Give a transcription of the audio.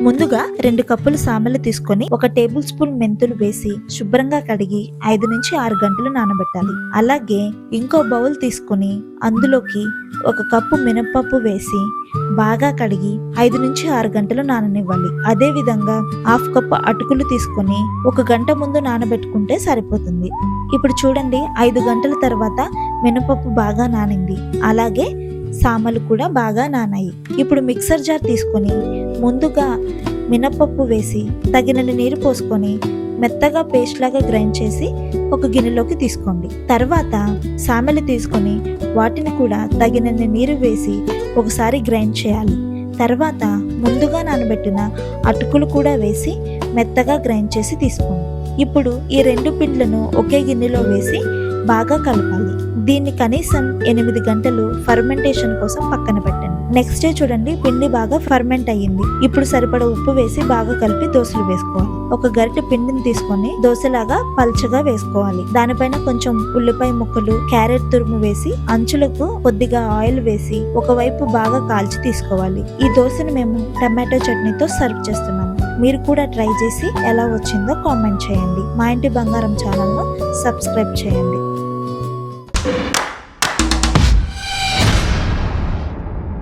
ముందుగా 2 కప్పులు సామెలు తీసుకొని 1 టేబుల్ స్పూన్ మెంతులు వేసి శుభ్రంగా కడిగి 5 నుంచి 6 గంటలు నానబెట్టాలి. అలాగే ఇంకో బౌల్ తీసుకొని అందులోకి 1 కప్పు మినపప్పు వేసి బాగా కడిగి 5 నుంచి 6 గంటలు నాననివ్వాలి. అదే విధంగా 1/2 కప్పు అటుకులు తీసుకొని 1 గంట ముందు నానబెట్టుకుంటే సరిపోతుంది. ఇప్పుడు చూడండి, 5 గంటల తర్వాత మినపప్పు బాగా నానింది. అలాగే సామలు కూడా బాగా నానాయి. ఇప్పుడు మిక్సర్ జార్ తీసుకొని ముందుగా మినపప్పు వేసి తగినన్ని నీరు పోసుకొని మెత్తగా పేస్ట్ లాగా గ్రైండ్ చేసి ఒక గిన్నెలోకి తీసుకోండి. తర్వాత సామెలు తీసుకొని వాటిని కూడా తగినన్ని నీరు వేసి ఒకసారి గ్రైండ్ చేయాలి. తర్వాత ముందుగా నానబెట్టిన అటుకులు కూడా వేసి మెత్తగా గ్రైండ్ చేసి తీసుకోండి. ఇప్పుడు ఈ 2 పిండ్లను ఒకే గిన్నెలో వేసి బాగా కలపాలి. దీన్ని కనీసం 8 గంటలు ఫర్మెంటేషన్ కోసం పక్కన పెట్టండి. నెక్స్ట్ డే చూడండి, పిండి బాగా ఫర్మెంట్ అయ్యింది. ఇప్పుడు సరిపడా ఉప్పు వేసి బాగా కలిపి దోశలు వేసుకోవాలి. ఒక గరిటె పిండిని తీసుకొని దోశలాగా పల్చగా వేసుకోవాలి. దానిపైన కొంచెం ఉల్లిపాయ ముక్కలు, క్యారెట్ తురుము వేసి అంచులకు కొద్దిగా ఆయిల్ వేసి ఒకవైపు బాగా కాల్చి తీసుకోవాలి. ఈ దోశను మేము టమాటో చట్నీతో సర్వ్ చేస్తున్నాము. మీరు కూడా ట్రై చేసి ఎలా వచ్చిందో కామెంట్ చేయండి. మా ఇంటి బంగారం ఛానల్ను సబ్స్క్రైబ్ చేయండి.